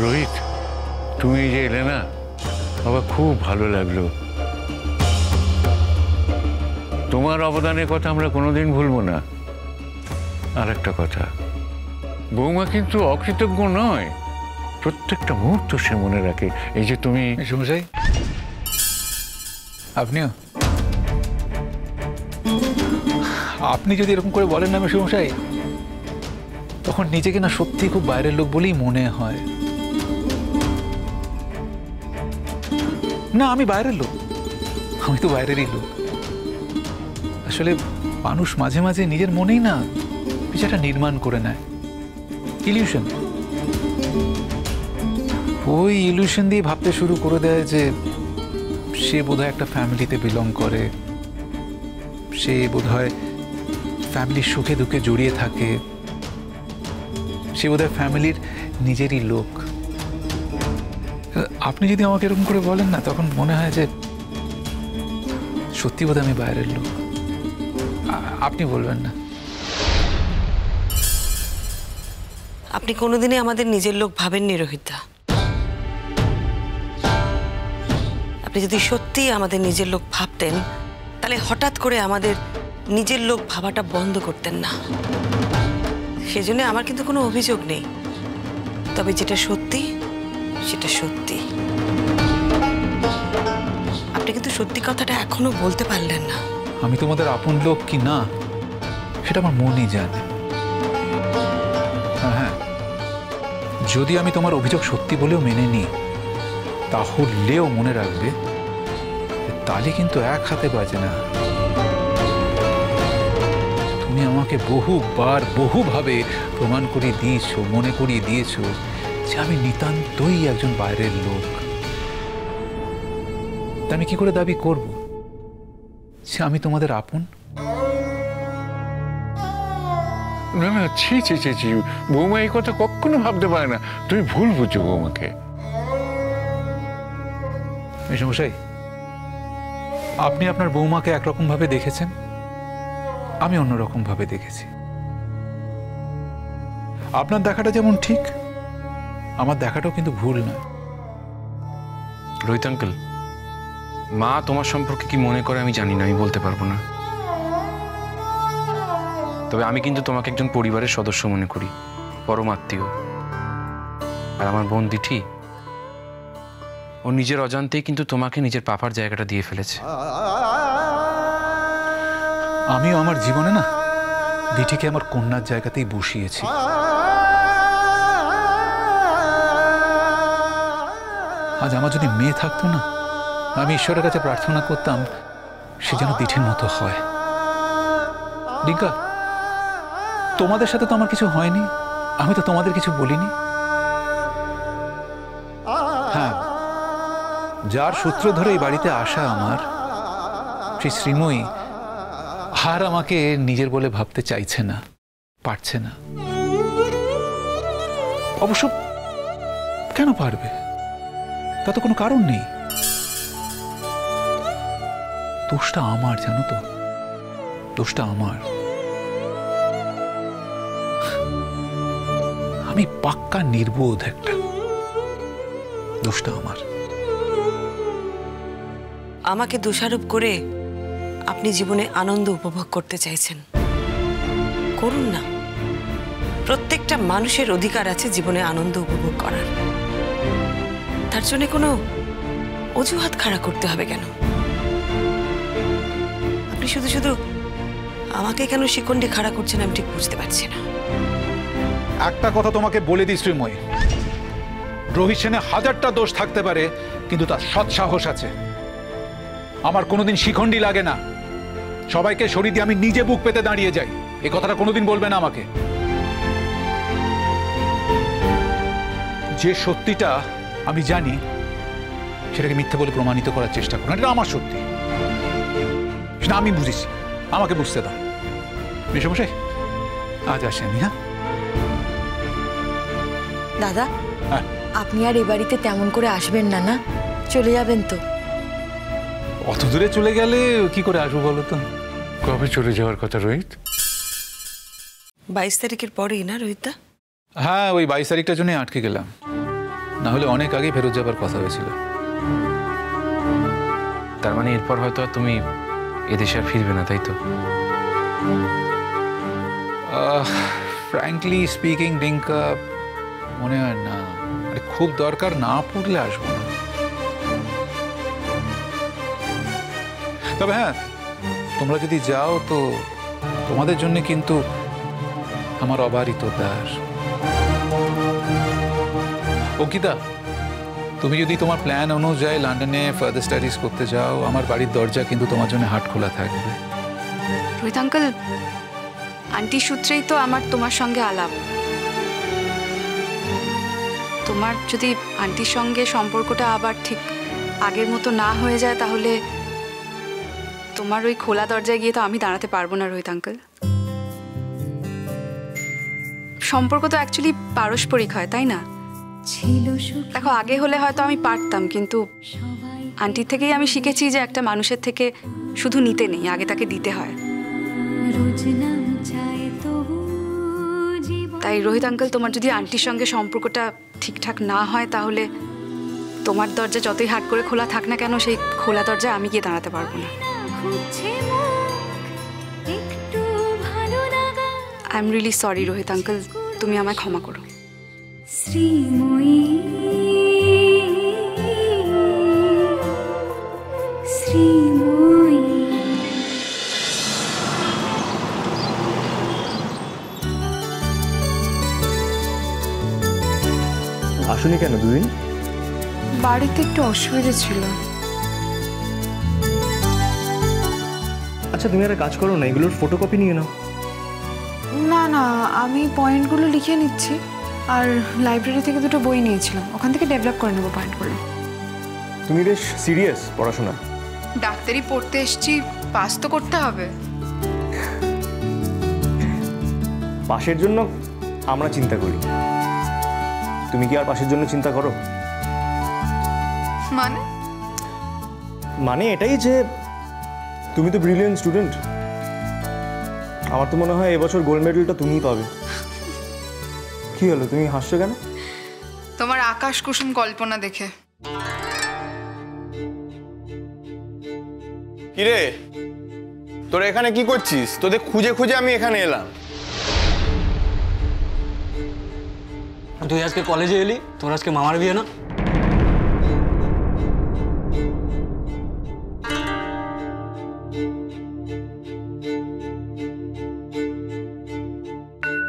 রোহিত, তুমি যে এলে না, আমার খুব ভালো লাগলো। তোমার অবদানের কথা আমরা কোনোদিন ভুলবো না। আর একটা কথা, বৌমা কিন্তু অকৃতজ্ঞ নয়, প্রত্যেকটা মুহূর্ত সে মনে রাখে। এই যে তুমি সমস্যাই আপনিও, আপনি যদি এরকম করে বলেন না সমস্যাই, তখন নিজেকে না সত্যি খুব বাইরের লোক বলেই মনে হয়। না, আমি বাইরের লোক, আমি তো বাইরেরই লোক। আসলে মানুষ মাঝে মাঝে নিজের মনেই না কিছুটা নির্মাণ করে নেয়, ইলিউশন। ওই ইলিউশন দিয়ে ভাবতে শুরু করে দেয় যে সে বোধহয় একটা ফ্যামিলিতে বিলং করে, সে বোধহয় ফ্যামিলির সুখে দুঃখে জড়িয়ে থাকে, সে বোধহয় ফ্যামিলির নিজেরই লোক। আপনি যদি আমাকে এরকম করে বলেন না, তখন মনে হয় যে সত্যি বোধহয় আমি বাইরের লোক। আপনি বলবেন না? আপনি কোনোদিনই আমাদের নিজের লোক ভাবেননি রোহিতদা। আপনি যদি সত্যিই আমাদের নিজের লোক ভাবতেন, তাহলে হঠাৎ করে আমাদের নিজের লোক ভাবাটা বন্ধ করতেন না। সেজন্য আমার কিন্তু কোনো অভিযোগ নেই, তবে যেটা সত্যি সেটা সত্যি। আপনি কিন্তু সত্যি কথাটা এখনো বলতে পারলেন না। আমি তোমাদের আপন লোক কি না সেটা আমার মনই জানে। হ্যাঁ, যদি আমি তোমার অভিযোগ সত্যি বলেও মেনে নিই, তাহলেও মনে রাখবে তালি কিন্তু এক হাতে বাজে না। তুমি আমাকে বহুবার বহুভাবে প্রমাণ করিয়ে দিয়েছো, মনে করিয়ে দিয়েছো যে আমি নিতান্তই একজন বাইরের লোক। তা আমি কি করে দাবি করব যে আমি তোমাদের আপন? না না, ছি ছি ছি ছি, বৌমা এই কথা কখনো ভাবতে পারে না। তুমি ভুল বুঝছো বৌমাকে। মেশামশাই, আপনি আপনার বৌমাকে একরকম ভাবে দেখেছেন, আমি অন্যরকম ভাবে দেখেছি। আপনার দেখাটা যেমন ঠিক, আমার দেখাটাও কিন্তু ভুল নয়। রোহিত আঙ্কেল, মা তোমার সম্পর্কে কি মনে করে আমি জানি না, আমি বলতে পারবো না। তবে আমি কিন্তু তোমাকে একজন পরিবারের সদস্য মনে করি, পরম আত্মীয়। আর আমার বোন দিঠি, ও নিজের অজান্তেই কিন্তু তোমাকে নিজের পাপার জায়গাটা দিয়ে ফেলেছে। আমিও আমার জীবনে না দিঠিকে আমার কন্যার জায়গাতেই বসিয়েছি। আজ আমার যদি মেয়ে থাকতো না, আমি ঈশ্বরের কাছে প্রার্থনা করতাম সে যেন দিঠির মতো হয়। ডিঙ্কা, তোমাদের সাথে তো আমার কিছু হয়নি, আমি তো তোমাদের কিছু বলিনি। হ্যাঁ, যার সূত্র ধরে এই বাড়িতে আসা আমার, সেই শ্রীময়ী আর আমাকে নিজের বলে ভাবতে চাইছে না, পারছে না। অবশ্য কেন পারবে? তা তো কোনো কারণ নেই। দোষটা আমার, জানো তো, দোষটা আমার। আমি পাক্কা নির্বোধ একটা, দোষটা আমার। আমাকে দোষারোপ করে আপনি জীবনে আনন্দ উপভোগ করতে চাইছেন, করুন না। প্রত্যেকটা মানুষের অধিকার আছে জীবনে আনন্দ উপভোগ করার। তার জন্য কোনো অজুহাত খাড়া করতে হবে কেন? আপনি শুধু শুধু আমাকে কেন শিকন্ডি খাড়া করছেন আমি ঠিক বুঝতে পারছি না। একটা কথা তোমাকে বলে দিই শ্রীময়ী, রোহিত সেনের হাজারটা দোষ থাকতে পারে, কিন্তু তার সৎ সাহস আছে। আমার কোনোদিন শিখন্ডি লাগে না, সবাইকে সরিয়ে দিয়ে আমি নিজে বুক পেতে দাঁড়িয়ে যাই। এই কথাটা কোনোদিন বলবে না আমাকে। যে সত্যিটা আমি জানি সেটাকে মিথ্যে বলে প্রমাণিত করার চেষ্টা করো, এটা আমার সত্যি, সেটা আমি বুঝেছি, আমাকে বুঝতে দাও। মেশামশাই, আজ আসি আমি। হ্যাঁ দাদা, আপনি আর এ বাড়িতে তেমন করে আসবেন না, না চলে যাবেন তো? অত দূরে চলে গেলে কি করে আসবো বলো তো? কবে চলে যাওয়ার কথা রোহিত? 22 তারিখের পরেই না রোহিতদা? হ্যাঁ, ওই 22 তারিখটার জন্যই আটকে গেলাম। না হলে অনেক আগেই ফেরত যাবার কথা হয়েছিল। তার মানে এরপর হয়তো আর তুমি এদেশে আর ফিরবে না, তাই তো? ফ্র্যাঙ্কলি স্পিকিং ডিঙ্কা, মনে হয় না। আরে খুব দরকার না পড়লে আসবো না। তবে হ্যাঁ, তোমরা যদি যাও তো তোমাদের জন্য কিন্তু আমার অবারিত দ্বার। অঙ্কিতা, তুমি যদি তোমার প্ল্যান অনুযায়ী লন্ডনে ফার্দার স্টাডিজ করতে যাও, আমার বাড়ির দরজা কিন্তু তোমার জন্য হাট খোলা থাকবে। রোহিত আঙ্কেল, আন্টির সূত্রেই তো আমার তোমার সঙ্গে আলাপ। তোমার যদি আন্টির সঙ্গে সম্পর্কটা আবার ঠিক আগের মতো না হয়ে যায়, তাহলে তোমার ওই খোলা দরজায় গিয়ে তো আমি দাঁড়াতে পারবো না রোহিত আঙ্কেল। সম্পর্ক তো অ্যাকচুয়ালি পারস্পরিক হয়, তাই না? দেখো, আগে হলে হয়তো আমি পারতাম, কিন্তু আন্টির থেকেই আমি শিখেছি যে একটা মানুষের থেকে শুধু নিতে নেই, আগে তাকে দিতে হয়। তাই রোহিত আঙ্কেল, তোমার যদি আন্টির সঙ্গে সম্পর্কটা ঠিকঠাক না হয়, তাহলে তোমার দরজা যতই হাট করে খোলা থাক না কেন, সেই খোলা দরজায় আমি গিয়ে দাঁড়াতে পারবো না। I am really sorry Rohit uncle, তুমি আমায় ক্ষমা করো। শ্রীময়ী, শ্রীময়ী। আসুনি কেন দুদিন? বাড়িতে একটু অসুবিধা ছিল। আচ্ছা, তুমি একটা কাজ করো না, এগুলোর ফটোকপি নিয়ে নাও। না না, আমি পয়েন্টগুলো লিখে নিচ্ছি, আর লাইব্রেরি থেকে দুটো বই নিয়েছিলাম, ওখান থেকে ডেভেলপ করে নেবো পয়েন্টগুলো। তুমি বেশ সিরিয়াস পড়াশোনা? ডাক্তারি পড়তে এসেছি, পাস তো করতে হবে। পাশের জন্য আমরা চিন্তা করি, তুমি কি আর পাশের জন্য চিন্তা করো? মানে এটাই যে তুমি তো ব্রিলিয়েন্ট স্টুডেন্ট। আমার তো মনে হয় এবছর গোল্ড মেডেলটা তুমিই পাবে। কি হলো, তুমি হাসছো কেন? তোমার আকাশ কুসুম কল্পনা দেখে। কিরে, তোরা এখানে কি করছিস? তোদের খুঁজে খুঁজে আমি এখানে এলাম। তুই আজকে কলেজে এলি, তোর আজকে মামার বিয়ে না?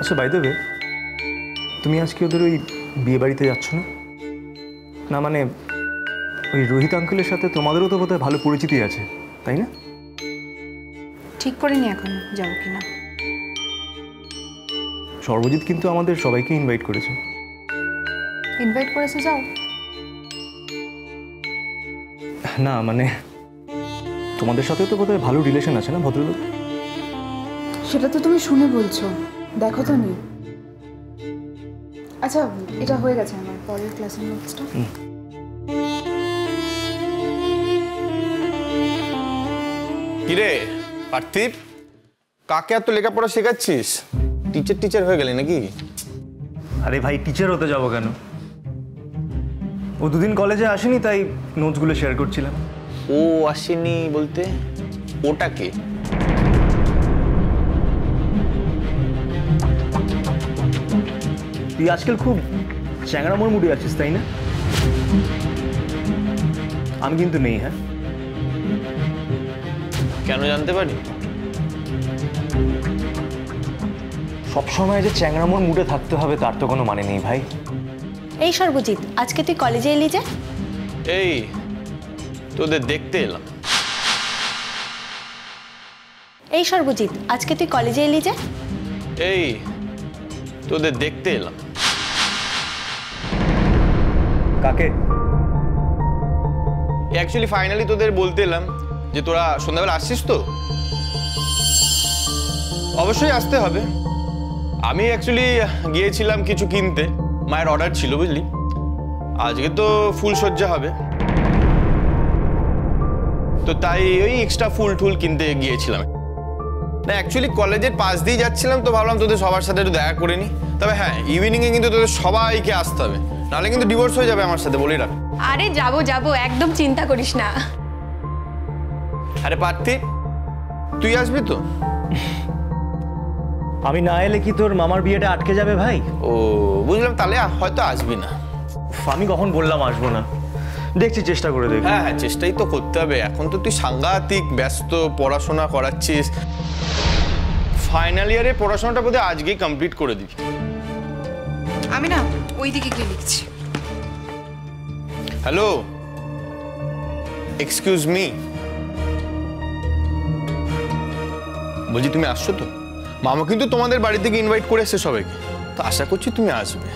আচ্ছা, বাই দ্য ওয়ে, তুমি আজকে ওদের ওই বিয়ে বাড়িতে যাচ্ছ না? না মানে ওই রোহিত আঙ্কেলের সাথে তোমাদেরও তো বোধহয় ভালো পরিচিতি আছে, তাই না? ঠিক করিনি এখন যাবো কিনা। সর্বজিৎ কিন্তু আমাদের সবাইকে ইনভাইট করেছে। ইনভাইট করেছে, যাও। না মানে তোমাদের সাথে তো বোধহয় ভালো রিলেশন আছে না ভদ্রলোক? সেটা তো তুমি শুনে বলছো, দেখো তো নি। আচ্ছা, এটা হয়ে গেছে আমার পরের ক্লাসের নোটসটা। কিরে পার্থিব, কাকে এত লেখাপড়া শেখাচ্ছিস? টিচার হয়ে গেলি নাকি? আরে ভাই, টিচার হতে যাবো কেন? ও দুদিন কলেজে আসেনি, তাই নোটসগুলো শেয়ার করছিলাম। ও আসেনি বলতে ওটাকে? তুই আজকাল খুব চ্যাংড়ামোর মুডে আছিস, তাই না? আমি কিন্তু নেই। হ্যাঁ, কেন জানতে পারি? সবসময় যে চ্যাংড়ামোর মুডে থাকতে হবে তার তো কোনো মানে নেই ভাই। এই সর্বজিৎ, আজকে তুই কলেজে এলি যে? এই তোদের দেখতে এলাম। এই সর্বজিৎ, আজকে তুই কলেজে এলি যে? এই তোদের দেখতে এলাম। কাকে? অ্যাকচুয়ালি ফাইনালি তোদের বলতে এলাম যে তোরা সন্ধ্যাবেলা আসছিস তো? অবশ্যই আসতে হবে। আমি অ্যাকচুয়ালি গিয়েছিলাম কিছু কিনতে, মায়ের অর্ডার ছিল বুঝলি। আজকে তো ফুলসজ্জা হবে, তো তাই ওই এক্সট্রা ফুল টুল কিনতে গিয়েছিলাম। না অ্যাকচুয়ালি কলেজের পাশ দিয়ে যাচ্ছিলাম, তো ভাবলাম তোদের সবার সাথে একটু দেখা করে নি। তবে হ্যাঁ, ইভিনিংয়ে কিন্তু তোদের সবাইকে আসতে হবে, নাহলে কিন্তু ডিভোর্স হয়ে যাবে আমার সাথে, বলি রাখ। আরে যাবো একদম চিন্তা করিস না। আরে পার্থি, তুই আসবি তো? আমি না এলে কি তোর মামার বিয়েটা আটকে যাবে ভাই? ও বুঝলাম, তাহলে হয়তো আসবি না। আমি কখন বললাম আসবো না? দেখছি, চেষ্টা করে দেখি। হ্যাঁ, চেষ্টাই তো করতে হবে। এখন তো তুই সাংঘাতিক ব্যস্ত, পড়াশোনা করাচ্ছিস। ফাইনাল ইয়ারে পড়াশোনাটা বোধহয় আজকেই কমপ্লিট করে দিবি। আমি না ওই দিকে গিয়ে লিখছি। হ্যালো, এক্সকিউজ মি, বলছি তুমি আসছো তো? মামা কিন্তু তোমাদের বাড়ি থেকে ইনভাইট করে এসছে সবাইকে, তো আশা করছি তুমি আসবে।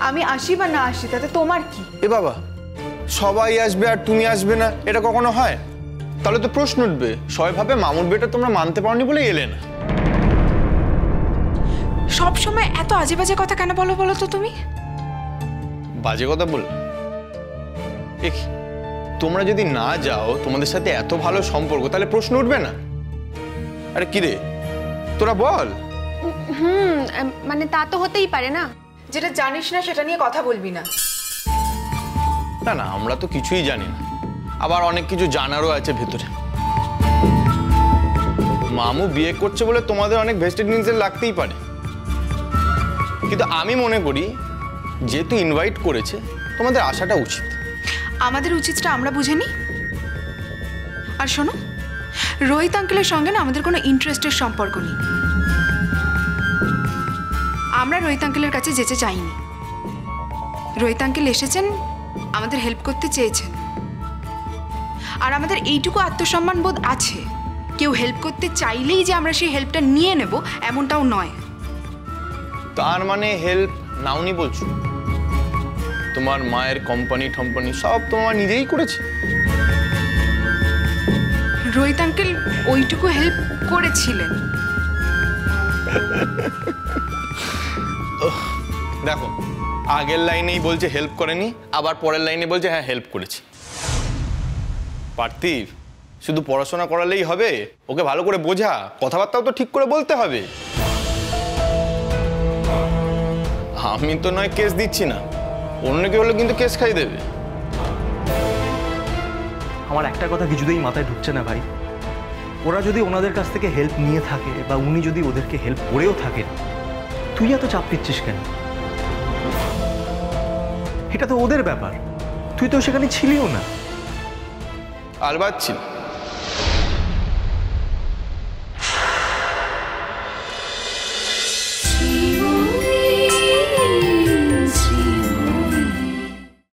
আমি আসি বা না আসি তাতে তোমার কি? এ বাবা, সবাই আসবে আর তুমি আসবে না, এটা কখনো হয়? তাহলে তো প্রশ্ন উঠবে, সবাই ভাবে মামুর বিয়েটা তোমরা মানতে পারোনি বলে এলে না। সব সময় এত আজে বাজে কথা কেন বলো বলো তো তুমি? বাজে কথা বল? তোমরা যদি না যাও, তোমাদের সাথে এত ভালো সম্পর্ক, তাহলে প্রশ্ন উঠবে না? আরে কি রে, তোরা বল। মানে তা তো হতেই পারে না। যেটা জানিস না সেটা নিয়ে কথা বলবি না। না না, আমরা তো কিছুই জানি না, আবার অনেক কিছু জানারও আছে ভেতরে। মামু বিয়ে করছে বলে তোমাদের অনেক ভেস্টেড ইন্টারেস্ট লাগতেই পারে, কিন্তু আমি মনে করি যেহেতু ইনভাইট করেছে, তোমাদের আসাটা উচিত। আমাদের উচিতটা আমরা বুঝে নিই। আর শোনো, রোহিত আঙ্কেলের সঙ্গে না আমাদের কোনো ইন্টারেস্টের সম্পর্ক নেই। আমরা রোহিত আঙ্কেলের কাছে যেতে চাইনি। রোহিত আঙ্কেল এসেছেন, আমাদের হেল্প করতে চেয়েছেন, আর আমাদের এইটুকু আত্মসম্মান বোধ আছে, কেউ হেল্প করতে চাইলেই যে আমরা সেই হেল্পটা নিয়ে নেব এমনটাও নয়। তার মানে হেল্প নাওনি বলছো? তোমার মায়ের কোম্পানি টম্পানি সব তোমার নিজেই করেছে? রোহিত আঙ্কেল ওইটুকু হেল্প করেছিলেন। দেখো, আগের লাইনেই বলছে হেল্প করেনি, আবার পরের লাইনে বলছে হ্যাঁ হেল্প করেছে। পার্থিব, শুধু পড়াশোনা করালেই হবে? ওকে ভালো করে বোঝা, কথাবার্তাও তো ঠিক করে বলতে হবে। আমি তো নয় কেস দিচ্ছি না, অন্য কেউ হলে কিন্তু কেস খাই দেবে। আমার একটা কথা কিছুতেই মাথায় ঢুকছে না ভাই। ওরা যদি ওনাদের কাছ থেকে হেল্প নিয়ে থাকে, বা উনি যদি ওদেরকে হেল্প করেও থাকেন, তুই এত চাপ দিচ্ছিস কেন? এটা তো ওদের ব্যাপার, তুই তো সেখানে ছিলিও না। আলবাত ছিল,